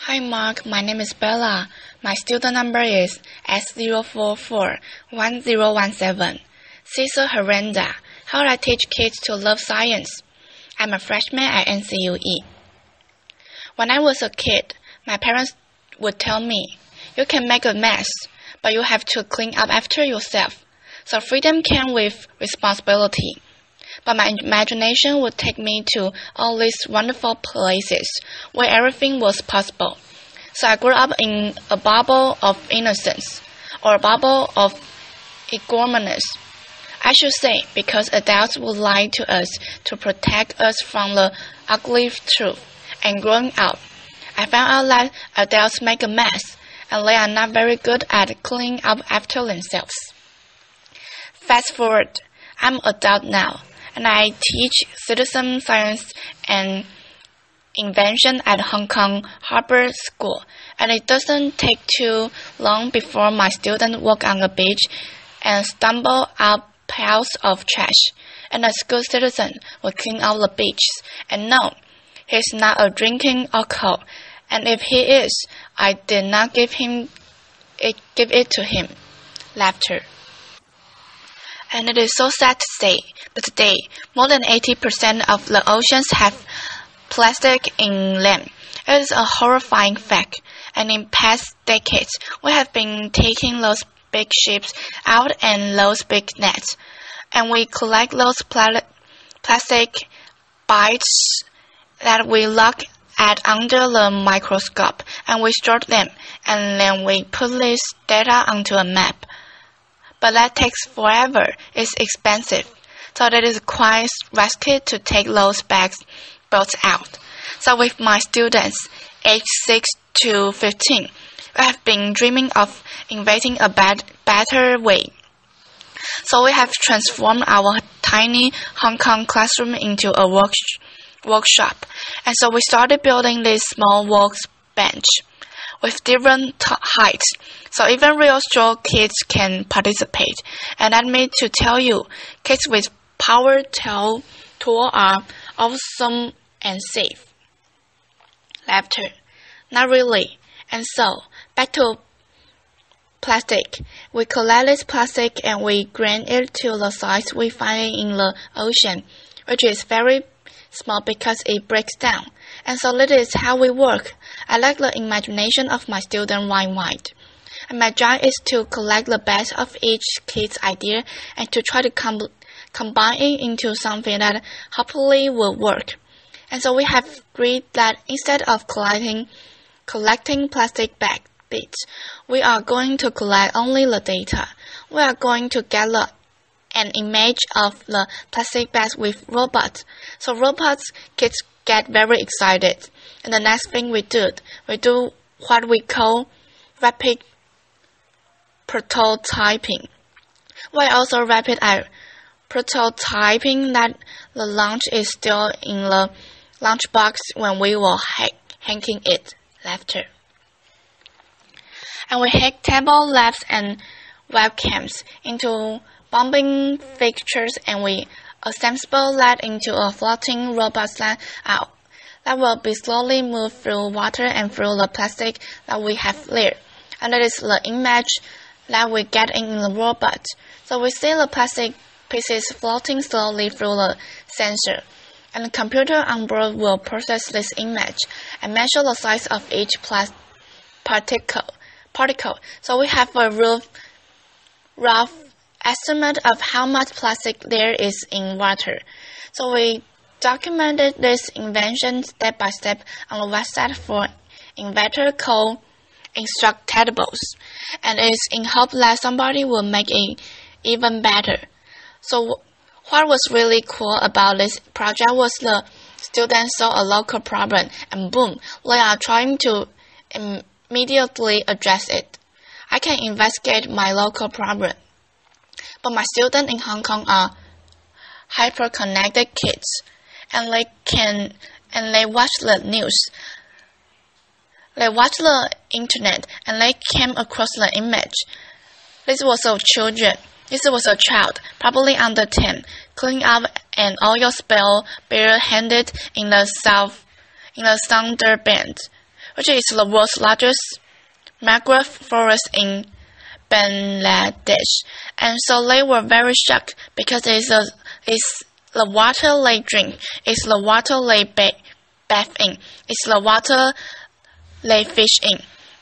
Hi Mark, my name is Bella. My student number is S0441017. Cesar Harada. How do I teach kids to love science? I'm a freshman at NCUE. When I was a kid, my parents would tell me, you can make a mess, but you have to clean up after yourself. So freedom came with responsibility. But my imagination would take me to all these wonderful places where everything was possible. So I grew up in a bubble of innocence, or a bubble of enormousness. I should say, because adults would lie to us to protect us from the ugly truth. And growing up, I found out that adults make a mess, and they are not very good at cleaning up after themselves. Fast forward, I'm an adult now, and I teach citizen science and invention at Hong Kong Harbour School, and it doesn't take too long before my students walk on the beach and stumble up piles of trash, and a school citizen will clean out the beaches. And no, he's not a drinking alcohol, and if he is, I did not give it to him. Laughter. And it is so sad to say that today, more than 80% of the oceans have plastic in them. It is a horrifying fact, and in past decades, we have been taking those big ships out and those big nets, and we collect those plastic bites that we look at under the microscope, and we store them, and then we put this data onto a map. But that takes forever, it's expensive, so that is quite risky to take those boats out. So with my students, aged 6 to 15, we have been dreaming of inventing a better way. So we have transformed our tiny Hong Kong classroom into a workshop. And so we started building this small workbench with different heights, so even real strong kids can participate. And let me to tell you, kids with power tool are awesome and safe. Laughter. Not really. And so, back to plastic. We collect this plastic and we grind it to the size we find in the ocean, which is very small because it breaks down. And so that is how we work. I like the imagination of my student worldwide. And my job is to collect the best of each kid's idea and to try to combine it into something that hopefully will work. And so we have agreed that instead of collecting plastic bits, we are going to collect only the data. We are going to gather an image of the plastic bags with robots. So robots, kids get very excited. And the next thing we do what we call rapid prototyping. We also rapid at prototyping that the launch is still in the lunchbox when we were hacking it. Laughter. And we hack table lamps and webcams into bombing fixtures, and we assemble that into a floating robot that will be slowly moved through water and through the plastic that we have there. And that is the image that we get in the robot. So we see the plastic pieces floating slowly through the sensor, and the computer on board will process this image and measure the size of each particle. So we have a rough estimate of how much plastic there is in water. So we documented this invention step by step on the website for inventor called Instructables, and it is in hope that somebody will make it even better. So what was really cool about this project was the students saw a local problem, and boom, they are trying to immediately address it. I can investigate my local problem, but my students in Hong Kong are hyper-connected kids, and they watch the news. They watch the internet, and they came across the image. This was a child, probably under 10, cleaning up an oil spill barehanded in the Sunderband, which is the world's largest mangrove forest in Bangladesh. And so they were very shocked because it's the water they drink, it's the water they bathe in, it's the water they fish in,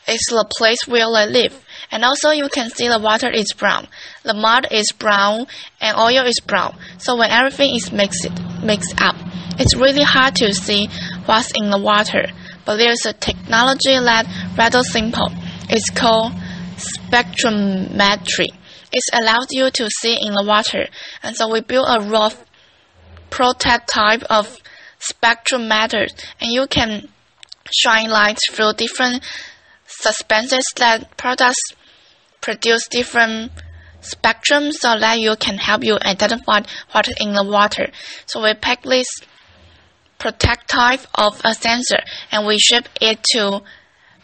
it's the place where they live. And also you can see the water is brown, the mud is brown, and oil is brown. So when everything is mixed up, it's really hard to see what's in the water. But there's a technology that's rather simple. It's called spectrometry. It allows you to see in the water. And so we built a rough prototype of spectrometer, and you can shine light through different substances that produce different spectrums so that you can help you identify what's in the water. So we pack this prototype of a sensor and we ship it to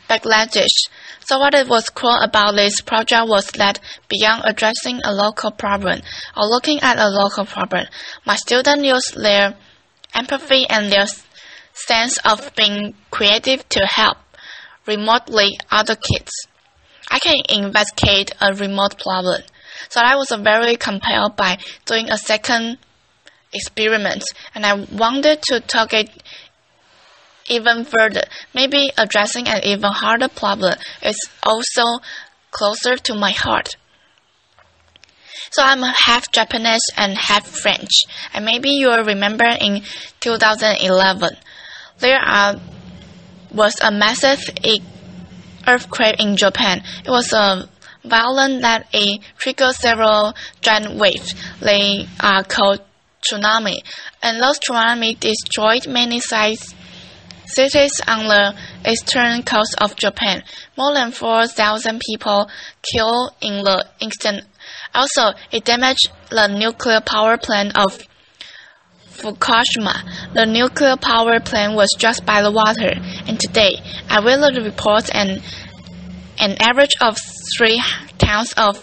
Bangladesh. So what it was cool about this project was that beyond addressing a local problem or looking at a local problem, my students used their empathy and their sense of being creative to help remotely other kids. I can investigate a remote problem. So I was very compelled by doing a second experiment, and I wanted to take it even further. Maybe addressing an even harder problem is also closer to my heart. So I'm half Japanese and half French. And maybe you will remember in 2011, there was a massive earthquake in Japan. It was a violent that triggered several giant waves. They are called tsunami. And those tsunami destroyed many cities on the eastern coast of Japan. More than 4,000 people killed in the instant. Also, it damaged the nuclear power plant of Fukushima. The nuclear power plant was just by the water, and today, I read the report and an average of 3 towns are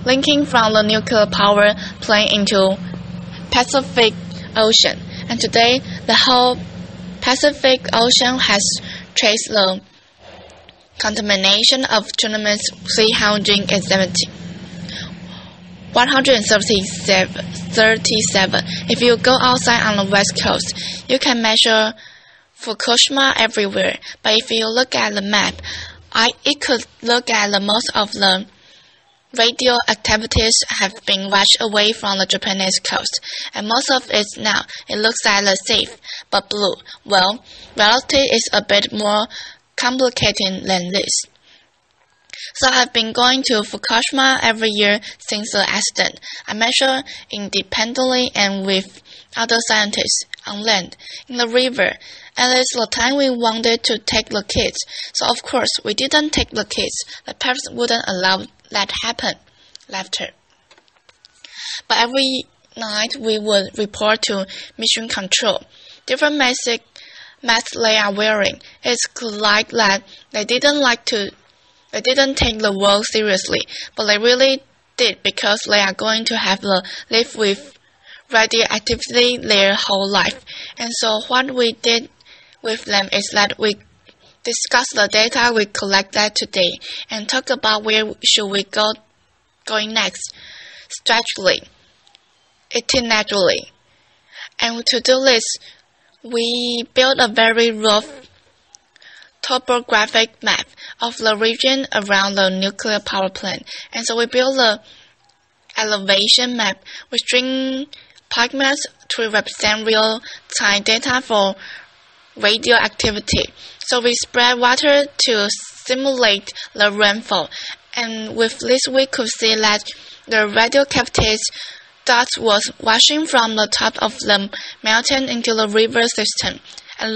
linking from the nuclear power plant into Pacific Ocean. And today, the whole Pacific Ocean has traced the contamination of tsunami 137. If you go outside on the west coast, you can measure Fukushima everywhere. But if you look at the map, it could look at the most of the radio activities have been washed away from the Japanese coast, and most of it now, it looks like the safe, but blue. Well, reality is a bit more complicated than this. So I've been going to Fukushima every year since the accident. I measure independently and with other scientists on land, in the river, and it's the time we wanted to take the kids. So of course, we didn't take the kids. The parents wouldn't allow that happen. Laughter. But every night we would report to mission control. Different masks they are wearing. It's like that they didn't take the world seriously, but they really did because they are going to have to live with radioactivity their whole life. And so what we did with them is that we discuss the data we collected today and talk about where should we going next, strategically, intelligently. And to do this, we built a very rough topographic map of the region around the nuclear power plant. And so we built the elevation map with string pigments to represent real-time data for radioactivity. So we spread water to simulate the rainfall, and with this we could see that the radioactivity dust was washing from the top of the mountain into the river system and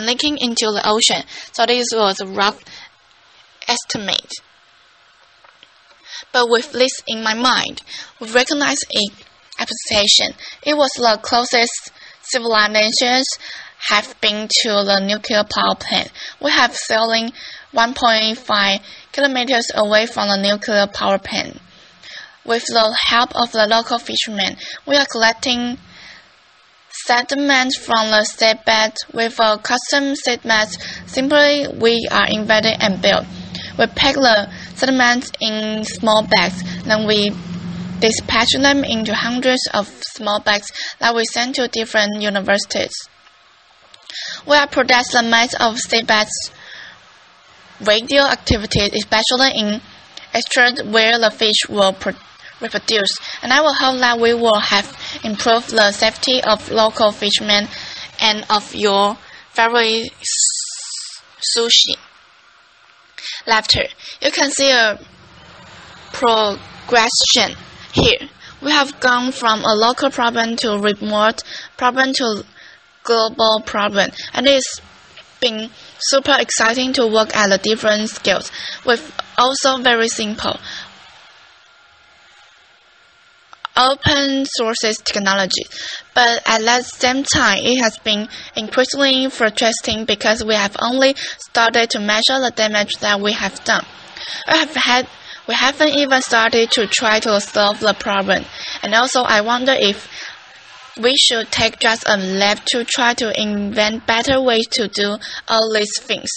linking into the ocean. So this was a rough estimate. But with this in my mind, we recognized a application. It was the closest civilizations have been to the nuclear power plant. We have sailing 1.5 kilometers away from the nuclear power plant. With the help of the local fishermen, we are collecting sediments from the seabed with a custom sediment. Simply, we are invented and built. We pack the sediments in small bags, then we dispatch them into hundreds of small bags that we send to different universities. We have produced the mass of seabed radioactivity, especially in extracts where the fish will reproduce, and I will hope that we will have improved the safety of local fishermen and of your favorite sushi. Laughter. You can see a progression here. We have gone from a local problem to remote problem to global problem, and it's been super exciting to work at the different scales with also very simple open sources technology. But at the same time, it has been increasingly frustrating because we have only started to measure the damage that we have done. We haven't even started to try to solve the problem. And also, I wonder if we should take just a lab to try to invent better ways to do all these things.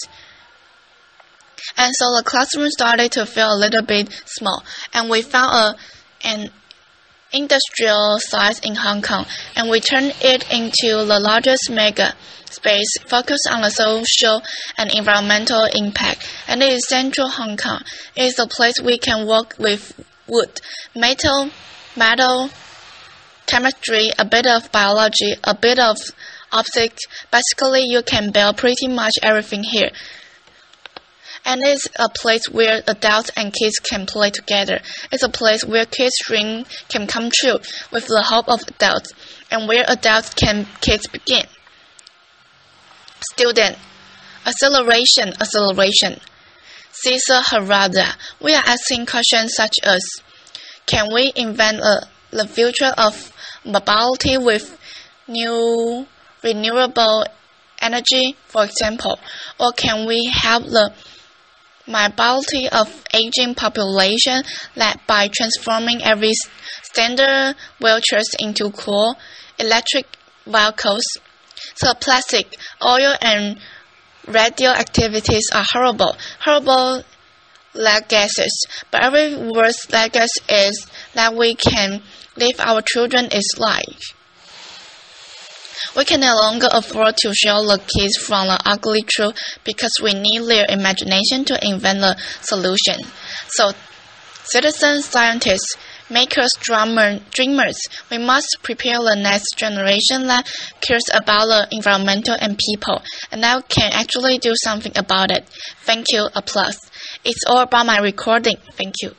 And so the classroom started to feel a little bit small, and we found an industrial size in Hong Kong, and we turned it into the largest mega space focused on the social and environmental impact. And it is central Hong Kong. It is a place we can work with wood, metal, chemistry, a bit of biology, a bit of optics. Basically, you can build pretty much everything here. And it's a place where adults and kids can play together. It's a place where kids' dreams can come true with the help of adults, and where kids begin. Student. Acceleration. Cesar Harada. We are asking questions such as, can we invent the future of mobility with new renewable energy, for example? Or can we help the mobility of aging population by transforming every standard wheelchairs into cool electric vehicles? So plastic, oil, and radioactivities are horrible legacies. But every worst legacy is that we can live our children's life. We can no longer afford to shield the kids from the ugly truth because we need their imagination to invent the solution. So, citizen scientists, makers, dreamers, we must prepare the next generation that cares about the environmental and people, and that can actually do something about it. Thank you. Applause. It's all about my recording. Thank you.